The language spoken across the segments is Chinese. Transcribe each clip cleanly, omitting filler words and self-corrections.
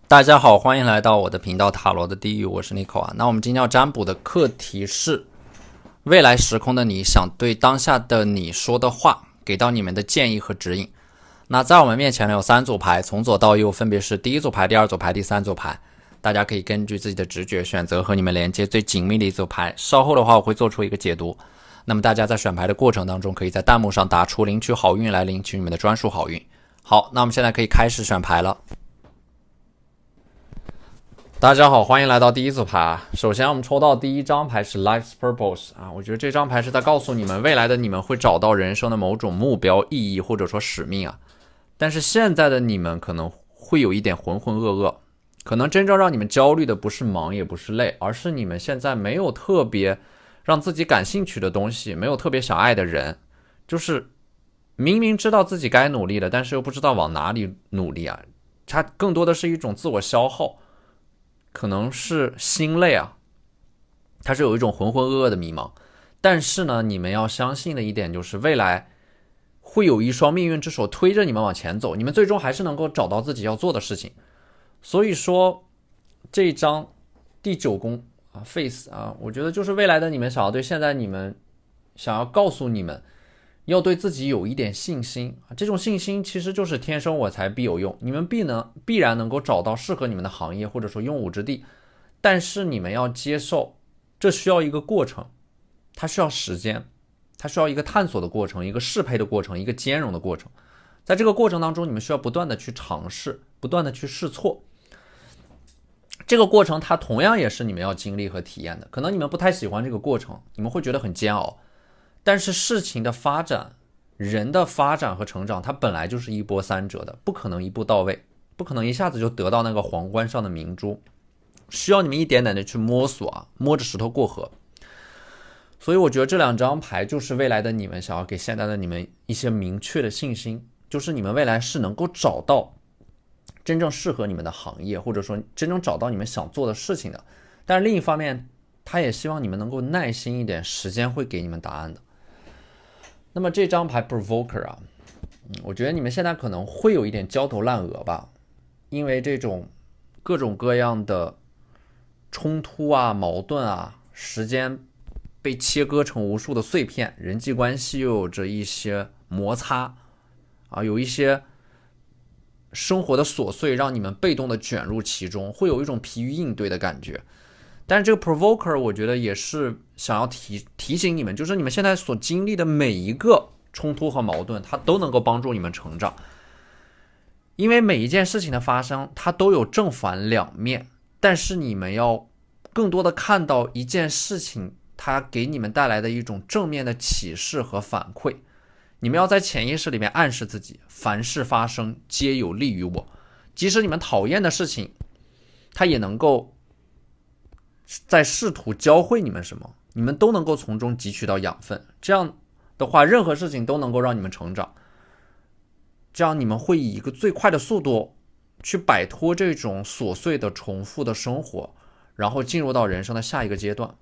大家好，欢迎来到我的频道塔罗的地狱，我是 Nico 啊。那我们今天要占卜的课题是未来时空的你想对当下的你说的话，给到你们的建议和指引。那在我们面前呢有3组牌，从左到右分别是第一组牌、第二组牌、第三组牌，大家可以根据自己的直觉选择和你们连接最紧密的一组牌。稍后的话我会做出一个解读，那么大家在选牌的过程当中，可以在弹幕上打出领取好运来领取你们的专属好运。好，那我们现在可以开始选牌了。大家好，欢迎来到第一组牌啊。首先我们抽到第一张牌是 Life's Purpose 啊，我觉得这张牌是在告诉你们，未来的你们会找到人生的某种目标、意义或者说使命啊。但是现在的你们可能会有一点浑浑噩噩，可能真正让你们焦虑的不是忙也不是累，而是你们现在没有特别让自己感兴趣的东西，没有特别想爱的人，就是明明知道自己该努力了，但是又不知道往哪里努力啊。它更多的是一种自我消耗，可能是心累啊，它是有一种浑浑噩噩的迷茫。但是呢，你们要相信的一点就是未来会有一双命运之手推着你们往前走，你们最终还是能够找到自己要做的事情。所以说这一张第9宫啊 Face 啊，我觉得就是未来的你们想要对现在你们想要告诉你们，要对自己有一点信心啊，这种信心其实就是天生我材必有用，你们必然能够找到适合你们的行业或者说用武之地，但是你们要接受，这需要一个过程，它需要时间，它需要一个探索的过程，一个适配的过程，一个兼容的过程。在这个过程当中，你们需要不断的去尝试，不断的去试错。这个过程它同样也是你们要经历和体验的，可能你们不太喜欢这个过程，你们会觉得很煎熬，但是事情的发展，人的发展和成长，它本来就是一波三折的，不可能一步到位，不可能一下子就得到那个皇冠上的明珠，需要你们一点点的去摸索啊，摸着石头过河。所以我觉得这2张牌就是未来的你们想要给现在的你们一些明确的信心，就是你们未来是能够找到真正适合你们的行业，或者说真正找到你们想做的事情的。但是另一方面，他也希望你们能够耐心一点，时间会给你们答案的。那么这张牌 Provoker 啊，我觉得你们现在可能会有一点焦头烂额吧，因为这种各种各样的冲突啊、矛盾啊，时间被切割成无数的碎片，人际关系又有着一些摩擦啊，有一些生活的琐碎让你们被动的卷入其中，会有一种疲于应对的感觉。但是这个 Provoker 我觉得也是想要提醒你们，就是你们现在所经历的每一个冲突和矛盾，它都能够帮助你们成长。因为每一件事情的发生，它都有正反两面，但是你们要更多的看到一件事情它给你们带来的一种正面的启示和反馈。你们要在潜意识里面暗示自己，凡事发生皆有利于我，即使你们讨厌的事情，它也能够在试图教会你们什么，你们都能够从中汲取到养分。这样的话，任何事情都能够让你们成长，这样你们会以一个最快的速度去摆脱这种琐碎的重复的生活，然后进入到人生的下一个阶段。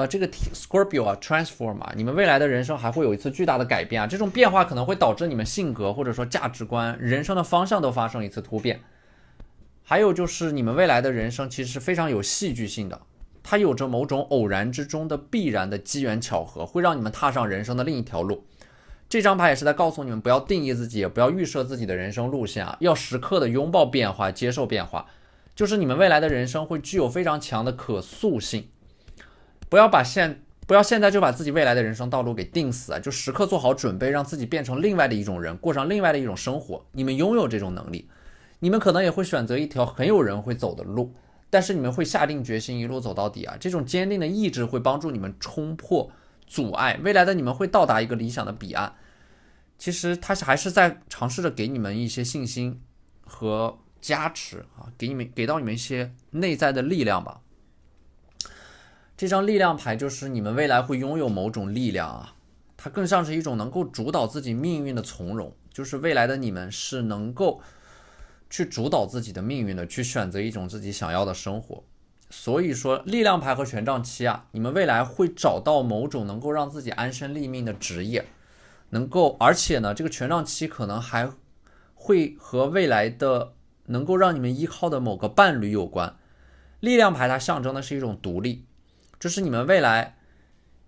这个 Scorpio 啊 Transform 啊，你们未来的人生还会有一次巨大的改变啊，这种变化可能会导致你们性格或者说价值观、人生的方向都发生一次突变。还有就是你们未来的人生其实是非常有戏剧性的，它有着某种偶然之中的必然的机缘巧合，会让你们踏上人生的另一条路。这张牌也是在告诉你们，不要定义自己，也不要预设自己的人生路线啊，要时刻的拥抱变化，接受变化。就是你们未来的人生会具有非常强的可塑性，不要现在就把自己未来的人生道路给定死啊，就时刻做好准备，让自己变成另外的一种人，过上另外的一种生活。你们拥有这种能力，你们可能也会选择一条很有人会走的路，但是你们会下定决心一路走到底啊！这种坚定的意志会帮助你们冲破阻碍，未来的你们会到达一个理想的彼岸。其实他还是在尝试着给你们一些信心和加持啊，给到你们一些内在的力量吧。这张力量牌就是你们未来会拥有某种力量啊，它更像是一种能够主导自己命运的从容，就是未来的你们是能够去主导自己的命运的，去选择一种自己想要的生活。所以说力量牌和权杖七啊，你们未来会找到某种能够让自己安身立命的职业，而且呢，这个权杖七可能还会和未来的能够让你们依靠的某个伴侣有关。力量牌它象征的是一种独立，这是你们未来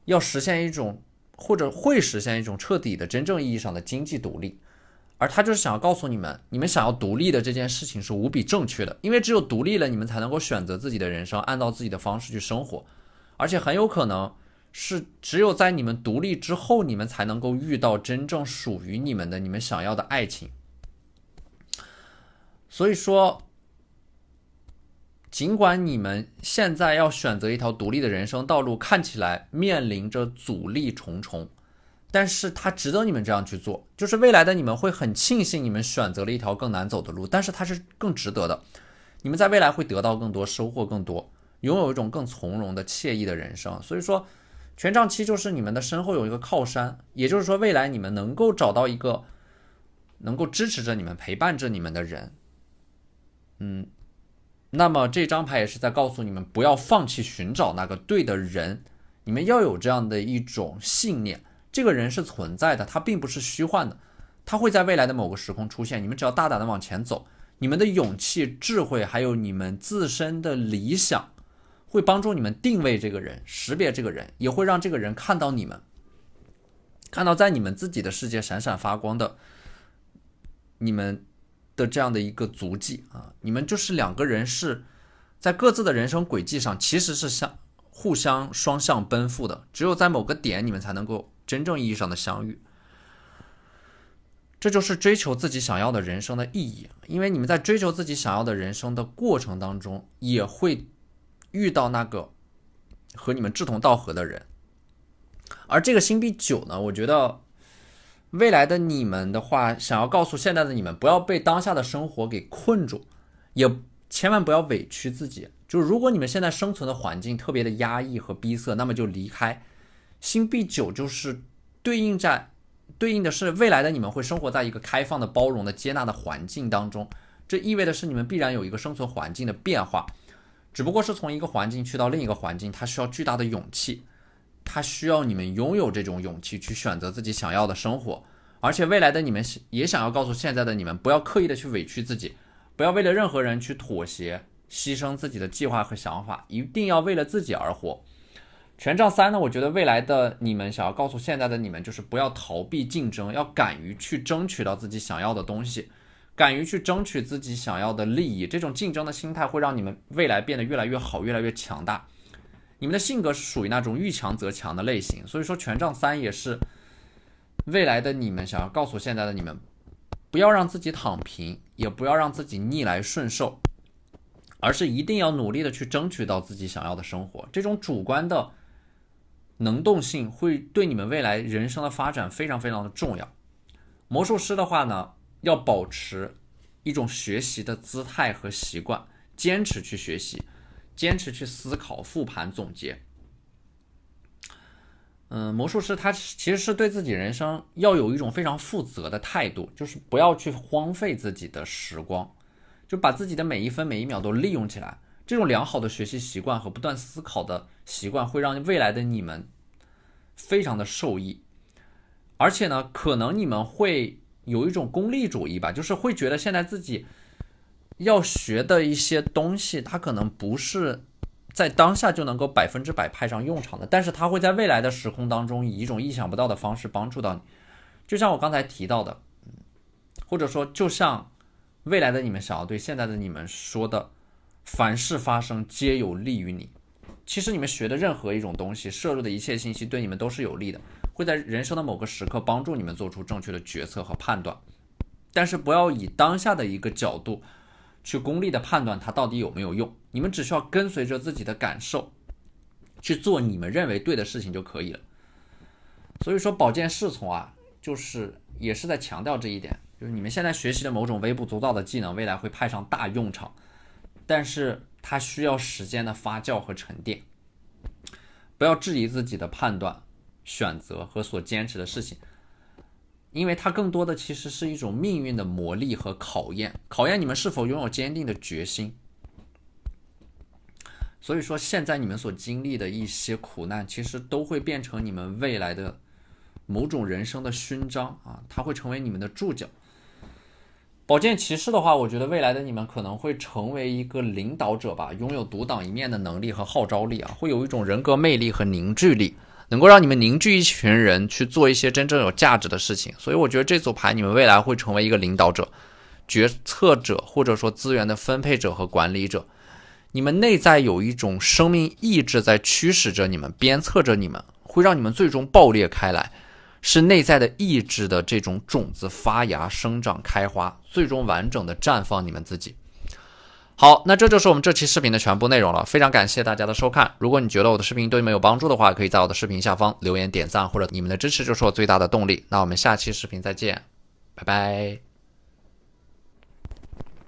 要实现一种或者会实现一种彻底的真正意义上的经济独立。而他就是想要告诉你们，你们想要独立的这件事情是无比正确的，因为只有独立了，你们才能够选择自己的人生，按照自己的方式去生活，而且很有可能是只有在你们独立之后，你们才能够遇到真正属于你们的、你们想要的爱情。所以说，尽管你们现在要选择一条独立的人生道路，看起来面临着阻力重重，但是它值得你们这样去做，就是未来的你们会很庆幸你们选择了一条更难走的路，但是它是更值得的。你们在未来会得到更多，收获更多，拥有一种更从容的惬意的人生。所以说权杖七就是你们的身后有一个靠山，也就是说未来你们能够找到一个能够支持着你们、陪伴着你们的人。那么这张牌也是在告诉你们，不要放弃寻找那个对的人，你们要有这样的一种信念，这个人是存在的，他并不是虚幻的，他会在未来的某个时空出现，你们只要大胆的往前走，你们的勇气、智慧还有你们自身的理想会帮助你们定位这个人，识别这个人，也会让这个人看到你们，看到在你们自己的世界闪闪发光的你们的这样的一个足迹啊！你们就是两个人是在各自的人生轨迹上其实是互相双向奔赴的，只有在某个点你们才能够真正意义上的相遇。这就是追求自己想要的人生的意义，因为你们在追求自己想要的人生的过程当中，也会遇到那个和你们志同道合的人。而这个星币9呢，我觉得未来的你们的话，想要告诉现在的你们，不要被当下的生活给困住，也千万不要委屈自己。就是如果你们现在生存的环境特别的压抑和逼仄，那么就离开。星币9就是对应的是未来的你们会生活在一个开放的、包容的、接纳的环境当中，这意味的是你们必然有一个生存环境的变化，只不过是从一个环境去到另一个环境，它需要巨大的勇气，它需要你们拥有这种勇气去选择自己想要的生活。而且未来的你们也想要告诉现在的你们，不要刻意的去委屈自己，不要为了任何人去妥协，牺牲自己的计划和想法，一定要为了自己而活。权杖3呢，我觉得未来的你们想要告诉现在的你们，就是不要逃避竞争，要敢于去争取到自己想要的东西，敢于去争取自己想要的利益。这种竞争的心态会让你们未来变得越来越好，越来越强大。你们的性格是属于那种遇强则强的类型，所以说权杖3也是未来的你们想要告诉现在的你们，不要让自己躺平，也不要让自己逆来顺受，而是一定要努力的去争取到自己想要的生活。这种主观的能动性会对你们未来人生的发展非常非常的重要。魔术师的话呢，要保持一种学习的姿态和习惯，坚持去学习，坚持去思考、复盘、总结。魔术师他其实是对自己人生要有一种非常负责的态度，就是不要去荒废自己的时光，就把自己的每一分每一秒都利用起来。这种良好的学习习惯和不断思考的习惯会让未来的你们非常的受益。而且呢，可能你们会有一种功利主义吧，就是会觉得现在自己要学的一些东西，它可能不是在当下就能够100%派上用场的，但是它会在未来的时空当中以一种意想不到的方式帮助到你。就像我刚才提到的，或者说就像未来的你们想要对现在的你们说的，凡事发生皆有利于你。其实你们学的任何一种东西，摄入的一切信息对你们都是有利的，会在人生的某个时刻帮助你们做出正确的决策和判断。但是不要以当下的一个角度去功利的判断它到底有没有用，你们只需要跟随着自己的感受去做你们认为对的事情就可以了。所以说宝剑侍从啊，就是也是在强调这一点，就是你们现在学习的某种微不足道的技能，未来会派上大用场，但是它需要时间的发酵和沉淀。不要质疑自己的判断、选择和所坚持的事情，因为它更多的其实是一种命运的磨砺和考验，考验你们是否拥有坚定的决心。所以说现在你们所经历的一些苦难，其实都会变成你们未来的某种人生的勋章啊，它会成为你们的注脚。宝剑骑士的话，我觉得未来的你们可能会成为一个领导者吧，拥有独当一面的能力和号召力啊，会有一种人格魅力和凝聚力，能够让你们凝聚一群人去做一些真正有价值的事情。所以我觉得这组牌你们未来会成为一个领导者、决策者，或者说资源的分配者和管理者。你们内在有一种生命意志在驱使着你们，鞭策着你们，会让你们最终爆裂开来，是内在的意志的这种种子发芽、生长、开花，最终完整的绽放你们自己。好，那这就是我们这期视频的全部内容了，非常感谢大家的收看。如果你觉得我的视频对你们有帮助的话，可以在我的视频下方留言点赞，或者你们的支持就是我最大的动力。那我们下期视频再见，拜拜。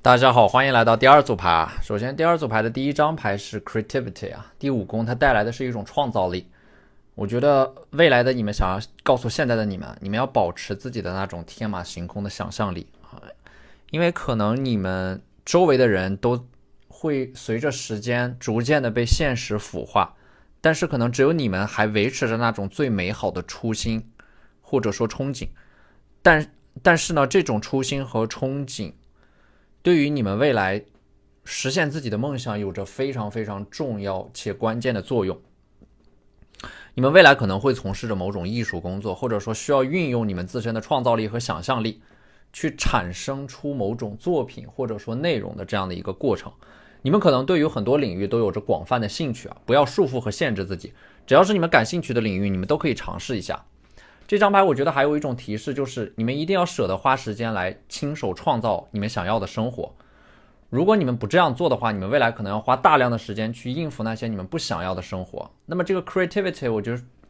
大家好，欢迎来到第二组牌啊。首先，第二组牌的第一张牌是 Creativity 啊，第五宫，它带来的是一种创造力。我觉得未来的你们想要告诉现在的你们，你们要保持自己的那种天马行空的想象力啊，因为可能你们周围的人都会随着时间逐渐的被现实腐化，但是可能只有你们还维持着那种最美好的初心，或者说憧憬。但是呢，这种初心和憧憬对于你们未来实现自己的梦想有着非常非常重要且关键的作用。你们未来可能会从事着某种艺术工作，或者说需要运用你们自身的创造力和想象力去产生出某种作品或者说内容的这样的一个过程。你们可能对于很多领域都有着广泛的兴趣啊，不要束缚和限制自己，只要是你们感兴趣的领域，你们都可以尝试一下。这张牌我觉得还有一种提示，就是你们一定要舍得花时间来亲手创造你们想要的生活。如果你们不这样做的话，你们未来可能要花大量的时间去应付那些你们不想要的生活。那么这个 creativity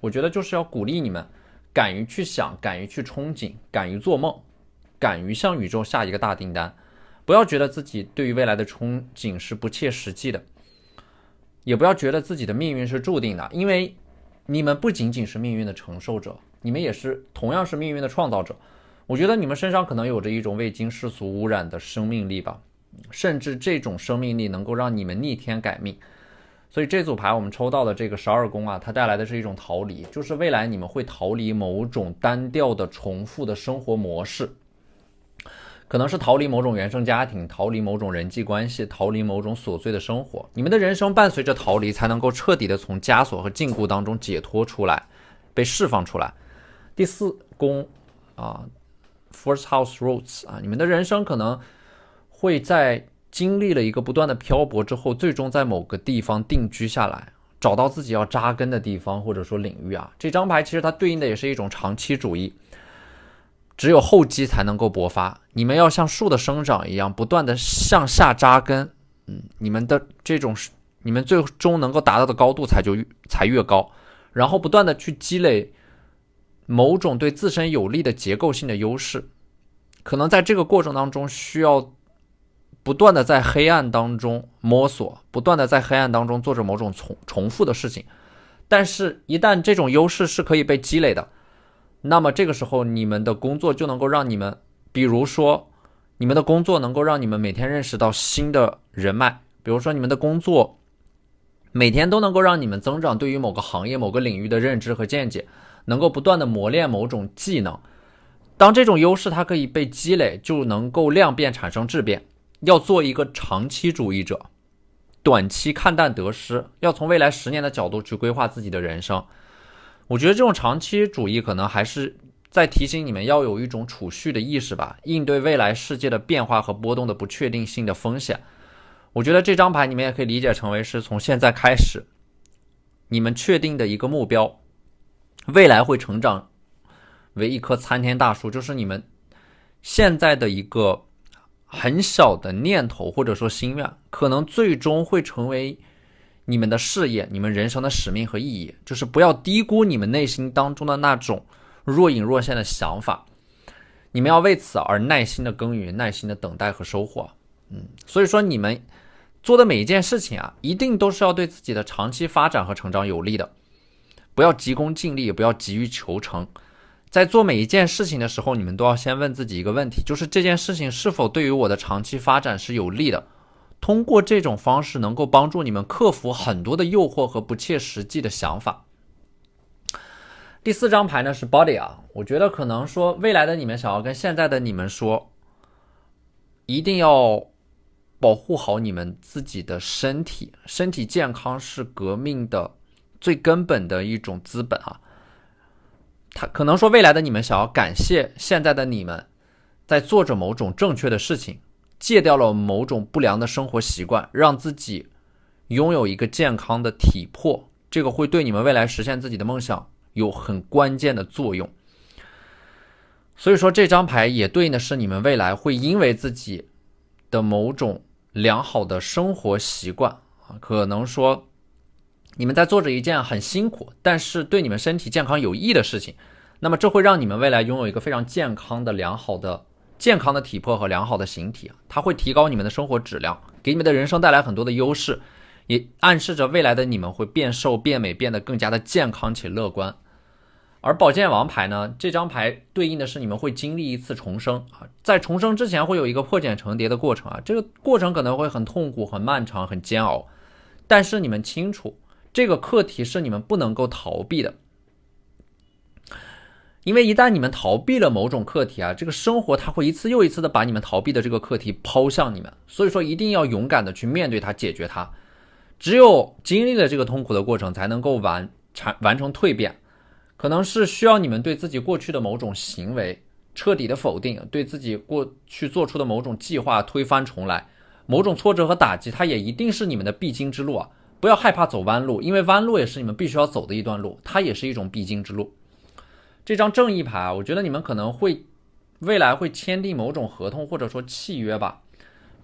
我觉得就是要鼓励你们敢于去想，敢于去憧憬，敢于做梦，敢于向宇宙下一个大订单。不要觉得自己对于未来的憧憬是不切实际的，也不要觉得自己的命运是注定的，因为你们不仅仅是命运的承受者，你们也是同样是命运的创造者。我觉得你们身上可能有着一种未经世俗污染的生命力吧，甚至这种生命力能够让你们逆天改命。所以这组牌我们抽到的这个12宫啊，它带来的是一种逃离，就是未来你们会逃离某种单调的重复的生活模式，可能是逃离某种原生家庭，逃离某种人际关系，逃离某种琐碎的生活。你们的人生伴随着逃离，才能够彻底的从枷锁和禁锢当中解脱出来，被释放出来。第4宫啊 ，First House Roots 啊，你们的人生可能会在经历了一个不断的漂泊之后，最终在某个地方定居下来，找到自己要扎根的地方或者说领域啊。这张牌其实它对应的也是一种长期主义，只有厚积才能够勃发。你们要像树的生长一样，不断的向下扎根，你们最终能够达到的高度才越高，然后不断的去积累某种对自身有利的结构性的优势。可能在这个过程当中需要不断的在黑暗当中摸索，不断的在黑暗当中做着某种重复的事情，但是一旦这种优势是可以被积累的，那么这个时候你们的工作就能够让你们，比如说你们的工作能够让你们每天认识到新的人脉，比如说你们的工作每天都能够让你们增长对于某个行业某个领域的认知和见解，能够不断的磨练某种技能。当这种优势它可以被积累，就能够量变产生质变。要做一个长期主义者，短期看淡得失，要从未来10年的角度去规划自己的人生。我觉得这种长期主义可能还是在提醒你们要有一种储蓄的意识吧，应对未来世界的变化和波动的不确定性的风险。我觉得这张牌你们也可以理解成为是从现在开始你们确定的一个目标，未来会成长为一棵参天大树，就是你们现在的一个很小的念头或者说心愿，可能最终会成为你们的事业，你们人生的使命和意义。就是不要低估你们内心当中的那种若隐若现的想法，你们要为此而耐心的耕耘，耐心的等待和收获。所以说你们做的每一件事情啊，一定都是要对自己的长期发展和成长有利的，不要急功近利，也不要急于求成。在做每一件事情的时候，你们都要先问自己一个问题，就是这件事情是否对于我的长期发展是有利的。通过这种方式能够帮助你们克服很多的诱惑和不切实际的想法。第4张牌呢是 Body 啊，我觉得可能说未来的你们想要跟现在的你们说，一定要保护好你们自己的身体，身体健康是革命的最根本的一种资本啊。他可能说未来的你们想要感谢现在的你们在做着某种正确的事情，戒掉了某种不良的生活习惯，让自己拥有一个健康的体魄，这个会对你们未来实现自己的梦想有很关键的作用。所以说这张牌也对应的是你们未来会因为自己的某种良好的生活习惯，可能说你们在做着一件很辛苦但是对你们身体健康有益的事情，那么这会让你们未来拥有一个非常健康的体魄和良好的形体，它会提高你们的生活质量，给你们的人生带来很多的优势，也暗示着未来的你们会变瘦变美，变得更加的健康且乐观。而宝剑王牌呢，这张牌对应的是你们会经历一次重生，在重生之前会有一个破茧成蝶的过程，这个过程可能会很痛苦很漫长很煎熬，但是你们清楚这个课题是你们不能够逃避的，因为一旦你们逃避了某种课题这个生活它会一次又一次的把你们逃避的这个课题抛向你们，所以说一定要勇敢的去面对它，解决它，只有经历了这个痛苦的过程才能够完成蜕变。可能是需要你们对自己过去的某种行为彻底的否定，对自己过去做出的某种计划推翻重来，某种挫折和打击它也一定是你们的必经之路不要害怕走弯路，因为弯路也是你们必须要走的一段路，它也是一种必经之路。这张正义牌我觉得你们可能会未来会签订某种合同或者说契约吧，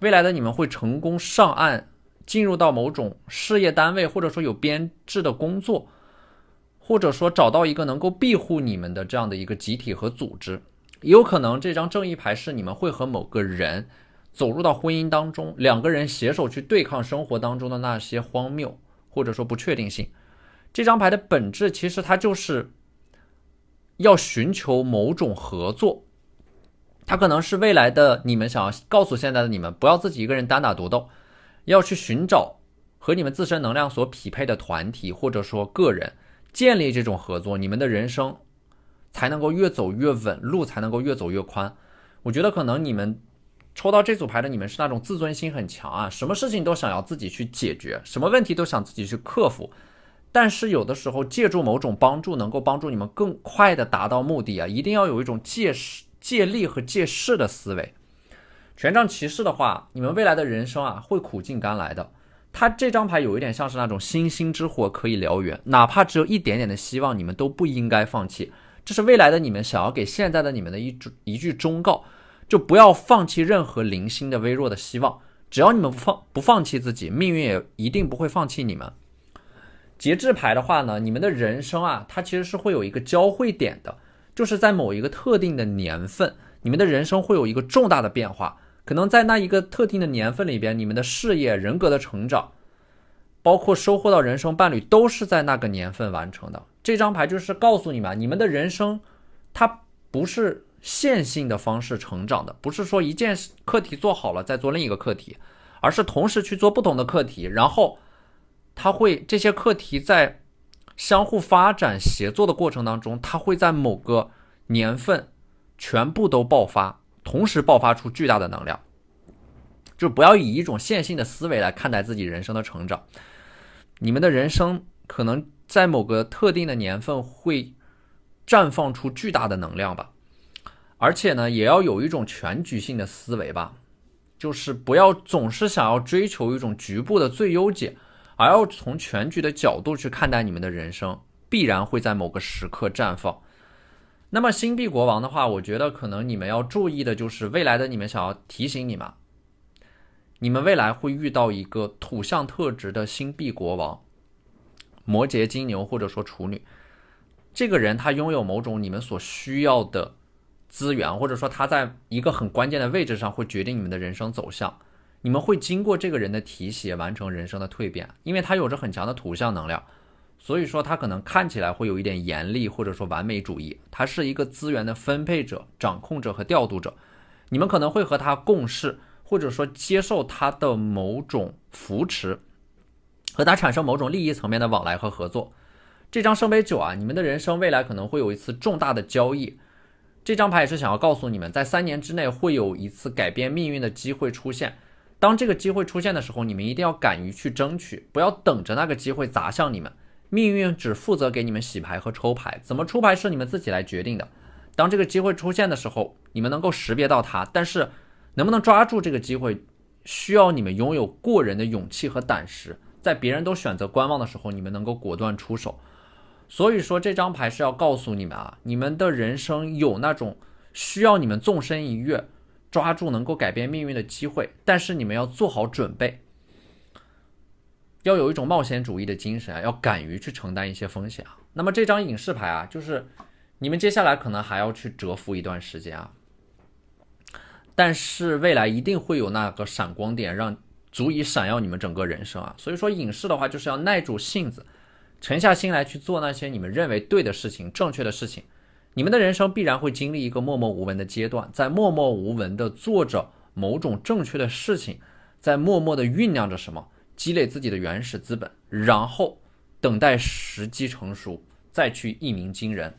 未来的你们会成功上岸，进入到某种事业单位，或者说有编制的工作，或者说找到一个能够庇护你们的这样的一个集体和组织，也有可能这张正义牌是你们会和某个人走入到婚姻当中，两个人携手去对抗生活当中的那些荒谬或者说不确定性。这张牌的本质其实它就是要寻求某种合作，它可能是未来的你们想要告诉现在的你们，不要自己一个人单打独斗，要去寻找和你们自身能量所匹配的团体或者说个人，建立这种合作，你们的人生才能够越走越稳，路才能够越走越宽。我觉得可能你们抽到这组牌的你们是那种自尊心很强什么事情都想要自己去解决，什么问题都想自己去克服，但是有的时候借助某种帮助能够帮助你们更快的达到目的一定要有一种借力和借势的思维。权杖骑士的话，你们未来的人生会苦尽甘来的，它这张牌有一点像是那种星星之火可以燎原，哪怕只有一点点的希望，你们都不应该放弃，这是未来的你们想要给现在的你们的一句忠告，就不要放弃任何零星的微弱的希望，只要你们不放弃自己，命运也一定不会放弃你们。节制牌的话呢，你们的人生它其实是会有一个交汇点的，就是在某一个特定的年份，你们的人生会有一个重大的变化，可能在那一个特定的年份里边，你们的事业人格的成长包括收获到人生伴侣都是在那个年份完成的。这张牌就是告诉你们，你们的人生它不是线性的方式成长的，不是说一件课题做好了再做另一个课题，而是同时去做不同的课题，然后这些课题在相互发展协作的过程当中，它会在某个年份全部都爆发，同时爆发出巨大的能量。就不要以一种线性的思维来看待自己人生的成长，你们的人生可能在某个特定的年份会绽放出巨大的能量吧。而且呢，也要有一种全局性的思维吧，就是不要总是想要追求一种局部的最优解，而要从全局的角度去看待你们的人生，必然会在某个时刻绽放。那么星币国王的话，我觉得可能你们要注意的就是未来的你们想要提醒你们，你们未来会遇到一个土象特质的星币国王，摩羯、金牛或者说处女。这个人他拥有某种你们所需要的资源，或者说他在一个很关键的位置上会决定你们的人生走向。你们会经过这个人的提携完成人生的蜕变，因为他有着很强的土象能量，所以说他可能看起来会有一点严厉或者说完美主义，他是一个资源的分配者、掌控者和调度者。你们可能会和他共事，或者说接受他的某种扶持，和他产生某种利益层面的往来和合作。这张圣杯9你们的人生未来可能会有一次重大的交易，这张牌也是想要告诉你们，在3年之内会有一次改变命运的机会出现。当这个机会出现的时候，你们一定要敢于去争取，不要等着那个机会砸向你们。命运只负责给你们洗牌和抽牌，怎么出牌是你们自己来决定的。当这个机会出现的时候，你们能够识别到它，但是能不能抓住这个机会，需要你们拥有过人的勇气和胆识。在别人都选择观望的时候，你们能够果断出手。所以说这张牌是要告诉你们啊，你们的人生有那种需要你们纵身一跃，抓住能够改变命运的机会，但是你们要做好准备，要有一种冒险主义的精神啊，要敢于去承担一些风险啊。那么这张隐士牌啊，就是你们接下来可能还要去蛰伏一段时间啊，但是未来一定会有那个闪光点，让足以闪耀你们整个人生啊。所以说隐士的话，就是要耐住性子，沉下心来去做那些你们认为对的事情，正确的事情。你们的人生必然会经历一个默默无闻的阶段，在默默无闻的做着某种正确的事情，在默默的酝酿着什么，积累自己的原始资本，然后等待时机成熟，再去一鸣惊人。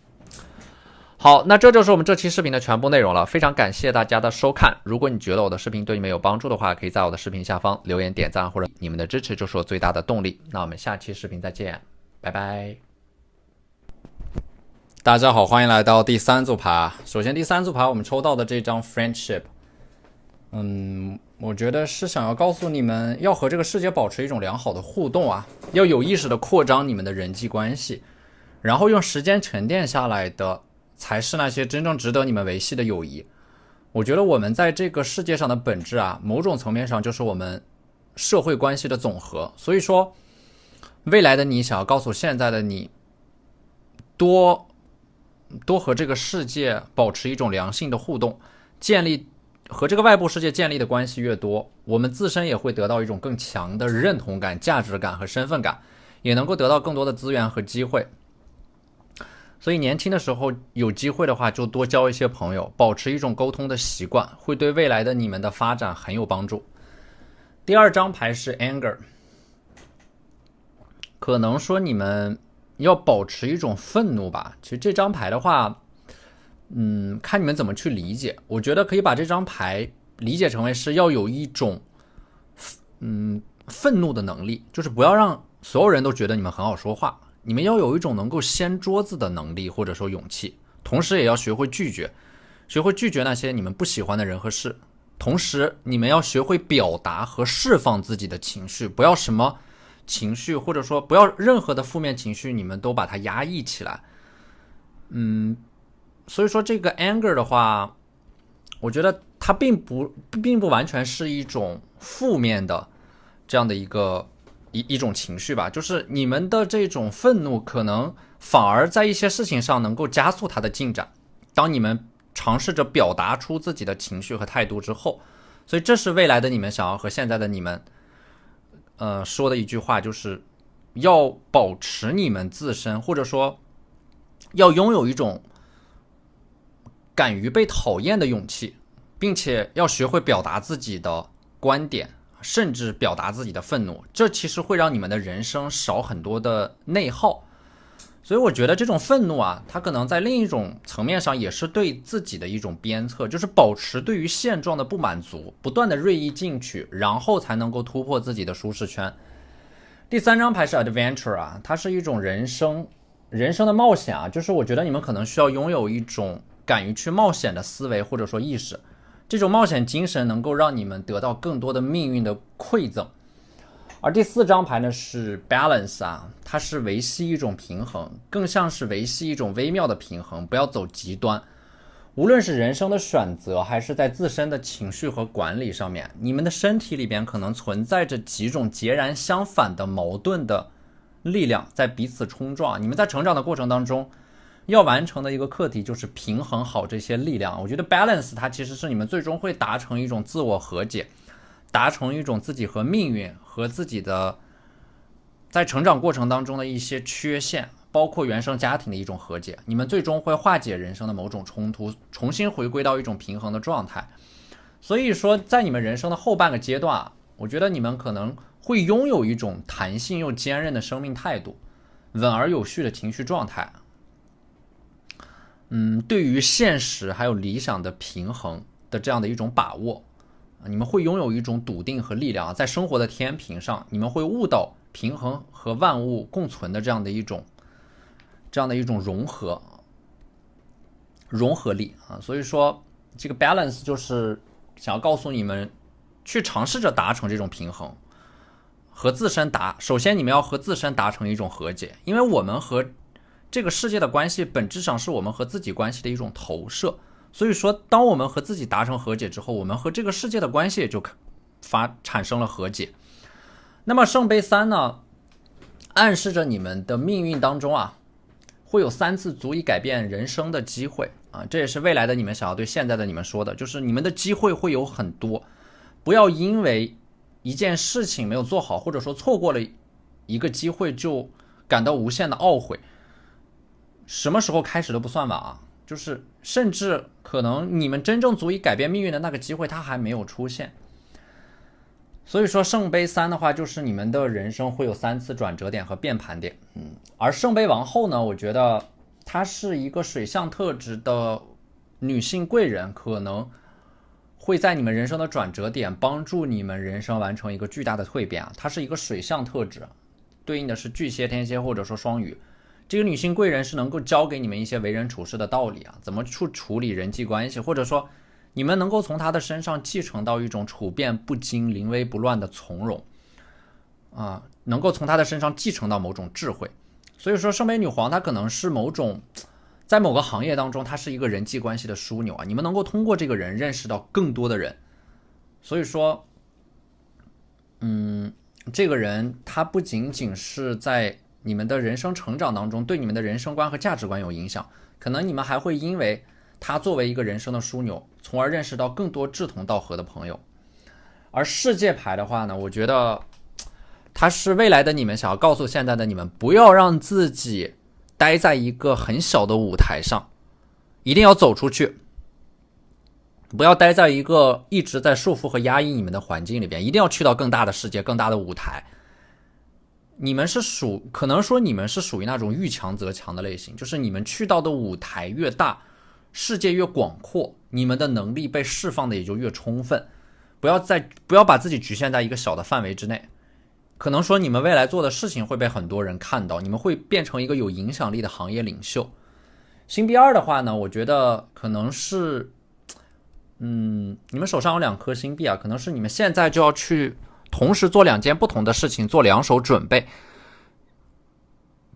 好，那这就是我们这期视频的全部内容了，非常感谢大家的收看。如果你觉得我的视频对你们有帮助的话，可以在我的视频下方留言点赞，或者你们的支持就是我最大的动力。那我们下期视频再见，拜拜。大家好，欢迎来到第3组牌。首先第3组牌我们抽到的这张 Friendship， 我觉得是想要告诉你们要和这个世界保持一种良好的互动啊，要有意识的扩张你们的人际关系，然后用时间沉淀下来的才是那些真正值得你们维系的友谊。我觉得我们在这个世界上的本质啊，某种层面上就是我们社会关系的总和。所以说未来的你想要告诉现在的你，多和这个世界保持一种良性的互动，建立和这个外部世界建立的关系越多，我们自身也会得到一种更强的认同感、价值感和身份感，也能够得到更多的资源和机会。所以年轻的时候有机会的话，就多交一些朋友，保持一种沟通的习惯，会对未来的你们的发展很有帮助。第2张牌是 Anger， 可能说你们要保持一种愤怒吧。其实这张牌的话，看你们怎么去理解。我觉得可以把这张牌理解成为是要有一种愤怒的能力，就是不要让所有人都觉得你们很好说话，你们要有一种能够掀桌子的能力或者说勇气，同时也要学会拒绝那些你们不喜欢的人和事。同时你们要学会表达和释放自己的情绪，不要什么情绪或者说不要任何的负面情绪你们都把它压抑起来。所以说这个 anger 的话，我觉得它并不完全是一种负面的这样的一种情绪吧，就是你们的这种愤怒可能反而在一些事情上能够加速它的进展，当你们尝试着表达出自己的情绪和态度之后。所以这是未来的你们想要和现在的你们说的一句话，就是要保持你们自身，或者说要拥有一种敢于被讨厌的勇气，并且要学会表达自己的观点，甚至表达自己的愤怒，这其实会让你们的人生少很多的内耗。所以我觉得这种愤怒啊，它可能在另一种层面上也是对自己的一种鞭策，就是保持对于现状的不满足，不断的锐意进取，然后才能够突破自己的舒适圈。第3张牌是 Adventure 啊，它是一种人生的冒险啊，就是我觉得你们可能需要拥有一种敢于去冒险的思维或者说意识，这种冒险精神能够让你们得到更多的命运的馈赠。而第4张牌呢是 Balance 啊，它是维系一种平衡，更像是维系一种微妙的平衡，不要走极端。无论是人生的选择，还是在自身的情绪和管理上面，你们的身体里边可能存在着几种截然相反的矛盾的力量在彼此冲撞。你们在成长的过程当中要完成的一个课题就是平衡好这些力量。我觉得 Balance 它其实是你们最终会达成一种自我和解，达成一种自己和命运和自己的在成长过程当中的一些缺陷，包括原生家庭的一种和解，你们最终会化解人生的某种冲突，重新回归到一种平衡的状态。所以说在你们人生的后半个阶段，我觉得你们可能会拥有一种弹性又坚韧的生命态度，稳而有序的情绪状态。对于现实还有理想的平衡的这样的一种把握，你们会拥有一种笃定和力量，在生活的天平上，你们会悟到平衡和万物共存的这样的一种融合力啊。所以说，这个 balance 就是想要告诉你们，去尝试着达成这种平衡，和自身首先你们要和自身达成一种和解，因为我们和这个世界的关系本质上是我们和自己关系的一种投射。所以说，当我们和自己达成和解之后，我们和这个世界的关系也就产生了和解。那么圣杯3呢，暗示着你们的命运当中会有3次足以改变人生的机会这也是未来的你们想要对现在的你们说的，就是你们的机会会有很多，不要因为一件事情没有做好，或者说错过了一个机会就感到无限的懊悔。什么时候开始都不算晚就是甚至可能你们真正足以改变命运的那个机会它还没有出现。所以说圣杯3的话，就是你们的人生会有3次转折点和变盘点。而圣杯王后呢，我觉得她是一个水象特质的女性贵人，可能会在你们人生的转折点帮助你们人生完成一个巨大的蜕变她是一个水象特质，对应的是巨蟹、天蝎或者说双鱼。这个女性贵人是能够教给你们一些为人处事的道理怎么去处理人际关系，或者说你们能够从她的身上继承到一种处变不惊、临危不乱的从容能够从她的身上继承到某种智慧。所以说圣杯女皇她可能是在某个行业当中，她是一个人际关系的枢纽你们能够通过这个人认识到更多的人。所以说这个人他不仅仅是在你们的人生成长当中对你们的人生观和价值观有影响，可能你们还会因为他作为一个人生的枢纽，从而认识到更多志同道合的朋友。而世界牌的话呢，我觉得它是未来的你们想要告诉现在的你们，不要让自己待在一个很小的舞台上，一定要走出去，不要待在一个一直在束缚和压抑你们的环境里边，一定要去到更大的世界、更大的舞台。可能说你们是属于那种遇强则强的类型，就是你们去到的舞台越大，世界越广阔，你们的能力被释放的也就越充分。不要把自己局限在一个小的范围之内。可能说你们未来做的事情会被很多人看到，你们会变成一个有影响力的行业领袖。星币2的话呢，我觉得可能是你们手上有2颗星币可能是你们现在就要去同时做2件不同的事情，做2手准备。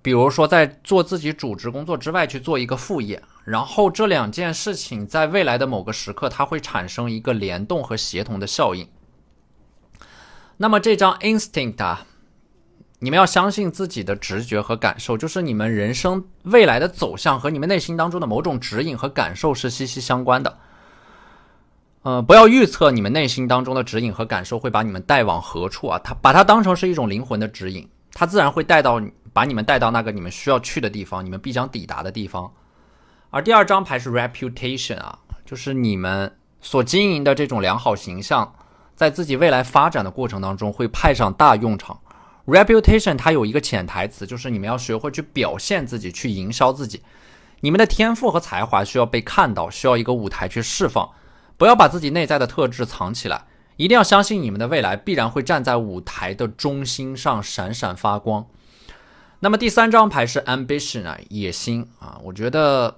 比如说在做自己主职工作之外去做一个副业，然后这2件事情在未来的某个时刻它会产生一个联动和协同的效应。那么这张 Instinct你们要相信自己的直觉和感受，就是你们人生未来的走向和你们内心当中的某种指引和感受是息息相关的。不要预测你们内心当中的指引和感受会把你们带往何处把它当成是一种灵魂的指引，它自然会把你们带到那个你们需要去的地方，你们必将抵达的地方。而第2张牌是 Reputation 就是你们所经营的这种良好形象，在自己未来发展的过程当中会派上大用场。Reputation 它有一个潜台词，就是你们要学会去表现自己，去营销自己。你们的天赋和才华需要被看到，需要一个舞台去释放。不要把自己内在的特质藏起来，一定要相信你们的未来必然会站在舞台的中心上闪闪发光。那么第3张牌是 Ambition 野心我觉得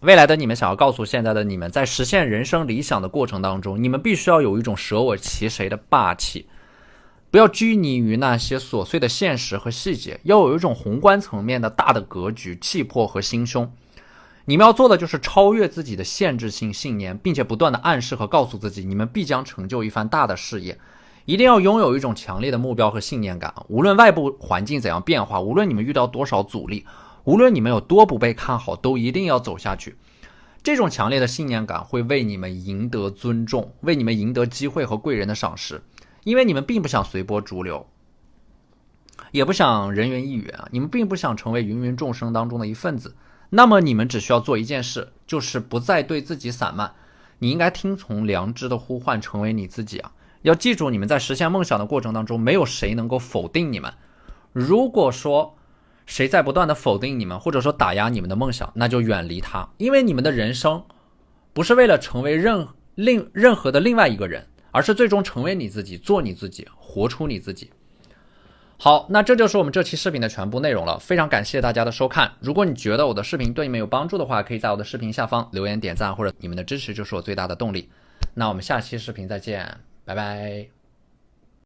未来的你们想要告诉现在的你们，在实现人生理想的过程当中，你们必须要有一种舍我其谁的霸气，不要拘泥于那些琐碎的现实和细节，要有一种宏观层面的大的格局、气魄和心胸。你们要做的就是超越自己的限制性信念，并且不断的暗示和告诉自己，你们必将成就一番大的事业。一定要拥有一种强烈的目标和信念感，无论外部环境怎样变化，无论你们遇到多少阻力，无论你们有多不被看好，都一定要走下去。这种强烈的信念感会为你们赢得尊重，为你们赢得机会和贵人的赏识，因为你们并不想随波逐流，也不想人云亦云你们并不想成为芸芸众生当中的一份子。那么你们只需要做一件事，就是不再对自己散漫，你应该听从良知的呼唤，成为你自己要记住，你们在实现梦想的过程当中，没有谁能够否定你们。如果说谁在不断的否定你们，或者说打压你们的梦想，那就远离他，因为你们的人生不是为了成为任何的另外一个人，而是最终成为你自己，做你自己，活出你自己。好，那这就是我们这期视频的全部内容了，非常感谢大家的收看。如果你觉得我的视频对你们有帮助的话，可以在我的视频下方留言点赞，或者你们的支持就是我最大的动力。那我们下期视频再见，拜拜。